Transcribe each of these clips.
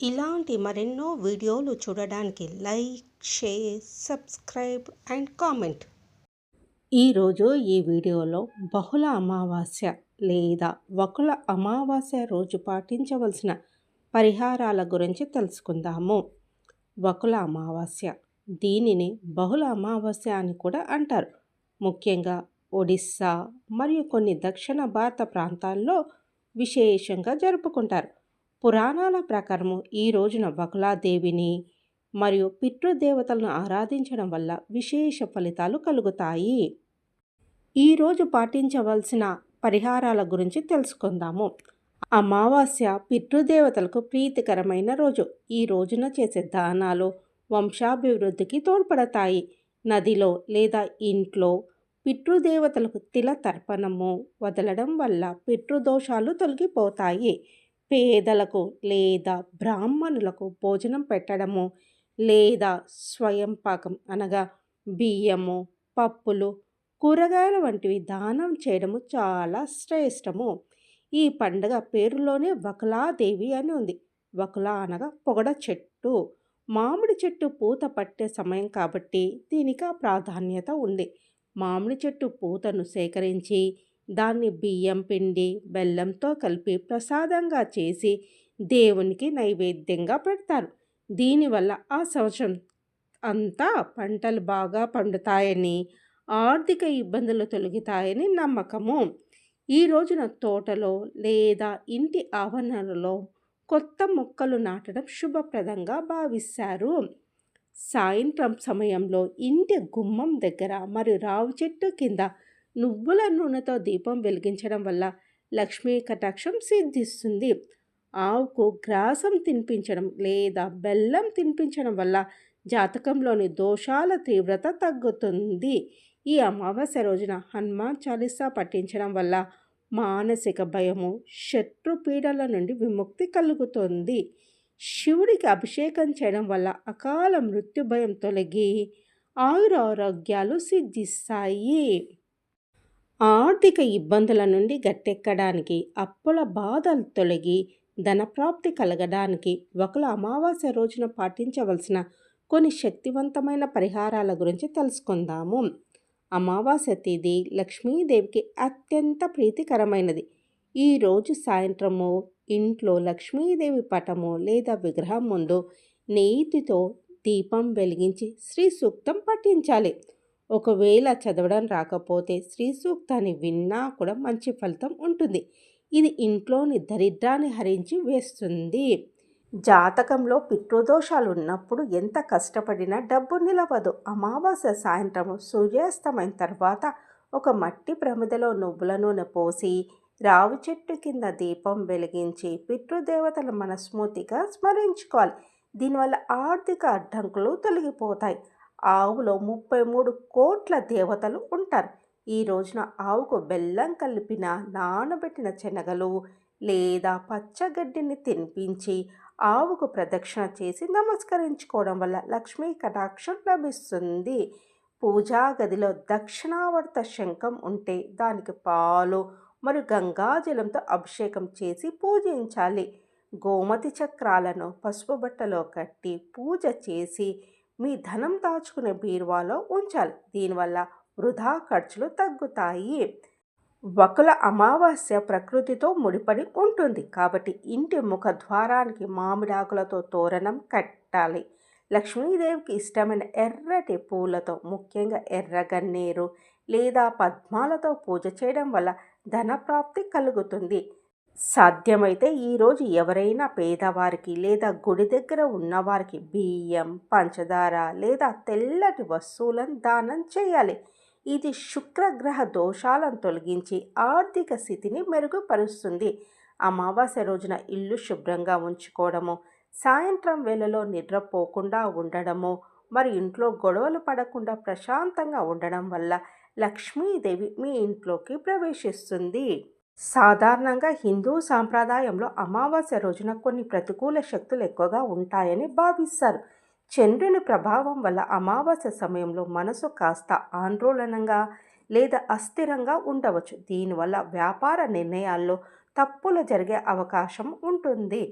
ఇలాంటి మరెన్నో వీడియోలు చూడడానికి like, share, subscribe and comment. ఈరోజు ఈ వీడియోలో బహుళ అమావాస్య లేదా వకుల అమావాస్య రోజు పాటించవలసిన పరిహారాల గురించి తెలుసుకుందాము. వకుల అమావాస్య, దీనిని బహుళ అమావాస్య అని కూడా అంటారు. ముఖ్యంగా ఒడిస్సా మరియు కొన్ని దక్షిణ భారత ప్రాంతాల్లో విశేషంగా జరుపుకుంటారు. పురాణాల ప్రకారము ఈ రోజున వకులాదేవిని మరియు పితృదేవతలను ఆరాధించడం వల్ల విశేష ఫలితాలు కలుగుతాయి. ఈరోజు పాటించవలసిన పరిహారాల గురించి తెలుసుకుందాము. అమావాస్య పితృదేవతలకు ప్రీతికరమైన రోజు. ఈ రోజున చేసే దానాలు వంశాభివృద్ధికి తోడ్పడతాయి. నదిలో లేదా ఇంట్లో పితృదేవతలకు తిల తర్పణము వదలడం వల్ల పితృదోషాలు తొలగిపోతాయి. పేదలకు లేదా బ్రాహ్మణులకు భోజనం పెట్టడము లేదా స్వయం పాకం అనగా బియ్యము, పప్పులు, కూరగాయల వంటివి దానం చేయడము చాలా శ్రేష్టము. ఈ పండుగ పేరులోనే వకులాదేవి అని ఉంది. వకుల అనగా పొగడ చెట్టు. మామిడి చెట్టు పూత పట్టే సమయం కాబట్టి దీనికి ఆ ప్రాధాన్యత ఉంది. మామిడి చెట్టు పూతను సేకరించి దాన్ని బియ్యం పిండి బెల్లంతో కలిపి ప్రసాదంగా చేసి దేవునికి నైవేద్యంగా పెడతారు. దీనివల్ల ఆ సంవత్సరం అంతా పంటలు బాగా పండుతాయని, ఆర్థిక ఇబ్బందులు తొలగుతాయని నమ్మకము. ఈ రోజున తోటలో లేదా ఇంటి ఆవరణలో కొత్త మొక్కలు నాటడం శుభప్రదంగా భావిస్తారు. సాయంత్రం సమయంలో ఇంటి గుమ్మం దగ్గర మరియు రావి చెట్టు కింద నువ్వుల నూనెతో దీపం వెలిగించడం వల్ల లక్ష్మీ కటాక్షం సిద్ధిస్తుంది. ఆవుకు గ్రాసం తినిపించడం లేదా బెల్లం తినిపించడం వల్ల జాతకంలోని దోషాల తీవ్రత తగ్గుతుంది. ఈ అమావాస్య రోజున హనుమాన్ చాలీసా పఠించడం వల్ల మానసిక భయము, శత్రు పీడల నుండి విముక్తి కలుగుతుంది. శివుడికి అభిషేకం చేయడం వల్ల అకాల మృత్యు భయం తొలగి ఆయురారోగ్యాలు సిద్ధిస్తాయి. ఆర్థిక ఇబ్బందుల నుండి గట్టెక్కడానికి, అప్పుల బాధలు తొలగి ధనప్రాప్తి కలగడానికి వకుల అమావాస్య రోజున పాటించవలసిన కొన్ని శక్తివంతమైన పరిహారాల గురించి తెలుసుకుందాము. అమావాస్య తేదీ లక్ష్మీదేవికి అత్యంత ప్రీతికరమైనది. ఈరోజు సాయంత్రము ఇంట్లో లక్ష్మీదేవి పటము లేదా విగ్రహం ముందు నెయ్యితో దీపం వెలిగించి శ్రీ సూక్తం పఠించాలి. ఒకవేళ చదవడం రాకపోతే శ్రీ సూక్తాన్ని విన్నా కూడా మంచి ఫలితం ఉంటుంది. ఇది ఇంట్లోని దరిద్రాన్ని హరించి వేస్తుంది. జాతకంలో పితృదోషాలు ఉన్నప్పుడు ఎంత కష్టపడినా డబ్బు నిలవదు. అమావాస్య సాయంత్రము సూర్యాస్తమైన తర్వాత ఒక మట్టి ప్రమిదలో నువ్వుల నూనె పోసి రావి చెట్టు కింద దీపం వెలిగించి పితృదేవతల మనస్మూర్తిగా స్మరించుకోవాలి. దీనివల్ల ఆర్థిక అడ్డంకులు తొలగిపోతాయి. ఆవులో 33 కోట్ల దేవతలు ఉంటారు. ఈ రోజున ఆవుకు బెల్లం కలిపిన నానబెట్టిన శనగలు లేదా పచ్చగడ్డిని తినిపించి ఆవుకు ప్రదక్షిణ చేసి నమస్కరించుకోవడం వల్ల లక్ష్మీ కటాక్షం లభిస్తుంది. పూజా గదిలో దక్షిణావర్త శంఖం ఉంటే దానికి పాలు మరియు గంగాజలంతో అభిషేకం చేసి పూజించాలి. గోమతి చక్రాలను పసుపు బట్టలో కట్టి పూజ చేసి మీ ధనం దాచుకునే బీరువాలో ఉంచాలి. దీనివల్ల వృధా ఖర్చులు తగ్గుతాయి. వకుల అమావాస్య ప్రకృతితో ముడిపడి ఉంటుంది కాబట్టి ఇంటి ముఖ ద్వారానికి మామిడాకులతో తోరణం కట్టాలి. లక్ష్మీదేవికి ఇష్టమైన ఎర్రటి పూలతో, ముఖ్యంగా ఎర్రగన్నేరు లేదా పద్మాలతో పూజ చేయడం వల్ల ధనప్రాప్తి కలుగుతుంది. సాధ్యమైతే ఈరోజు ఎవరైనా పేదవారికి లేదా గుడి దగ్గర ఉన్నవారికి బియ్యం, పంచదార లేదా తెల్లటి వస్తువులను దానం చేయాలి. ఇది శుక్రగ్రహ దోషాలను తొలగించి ఆర్థిక స్థితిని మెరుగుపరుస్తుంది. అమావాస్య రోజున ఇల్లు శుభ్రంగా ఉంచుకోవడము, సాయంత్రం వేళలో నిద్రపోకుండా ఉండడము మరి ఇంట్లో గొడవలు పడకుండా ప్రశాంతంగా ఉండడం వల్ల లక్ష్మీదేవి మీ ఇంట్లోకి ప్రవేశిస్తుంది. సాధారణంగా హిందూ సాంప్రదాయంలో అమావాస్య రోజున కొన్ని ప్రతికూల శక్తులు ఎక్కువగా ఉంటాయని భావిస్తారు. చంద్రుని ప్రభావం వల్ల అమావాస్య సమయంలో మనసు కాస్త ఆందోళనగా లేదా అస్థిరంగా ఉండవచ్చు. దీనివల్ల వ్యాపార నిర్ణయాల్లో తప్పులు జరిగే అవకాశం ఉంటుంది.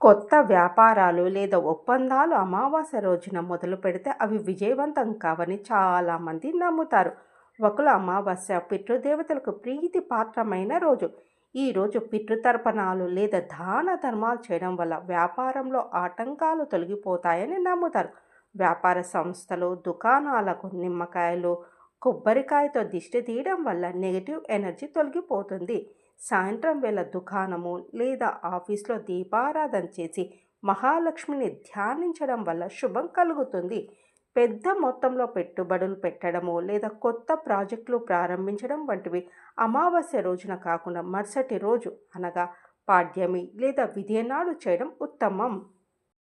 కొత్త వ్యాపారాలు లేదా ఒప్పందాలు అమావాస్య రోజున మొదలు పెడితే అవి విజయవంతం కావని చాలామంది నమ్ముతారు. వకుల అమావాస్య పితృదేవతలకు ప్రీతి పాత్రమైన రోజు. ఈరోజు పితృతర్పణాలు లేదా దాన ధర్మాలు చేయడం వల్ల వ్యాపారంలో ఆటంకాలు తొలగిపోతాయని నమ్ముతారు. వ్యాపార సంస్థలు, దుకాణాలకు నిమ్మకాయలు, కొబ్బరికాయతో దిష్టి తీయడం వల్ల నెగిటివ్ ఎనర్జీ తొలగిపోతుంది. సాయంత్రం వేళ దుకాణము లేదా ఆఫీస్లో దీపారాధన చేసి మహాలక్ష్మిని ధ్యానించడం వల్ల శుభం కలుగుతుంది. పెద్ద మొత్తంలో పెట్టుబడులు పెట్టడము లేదా కొత్త ప్రాజెక్టులు ప్రారంభించడం వంటివి అమావాస్య రోజున కాకుండా మరుసటి రోజు అనగా పాడ్యమి లేదా విధియ నాడు చేయడం ఉత్తమం.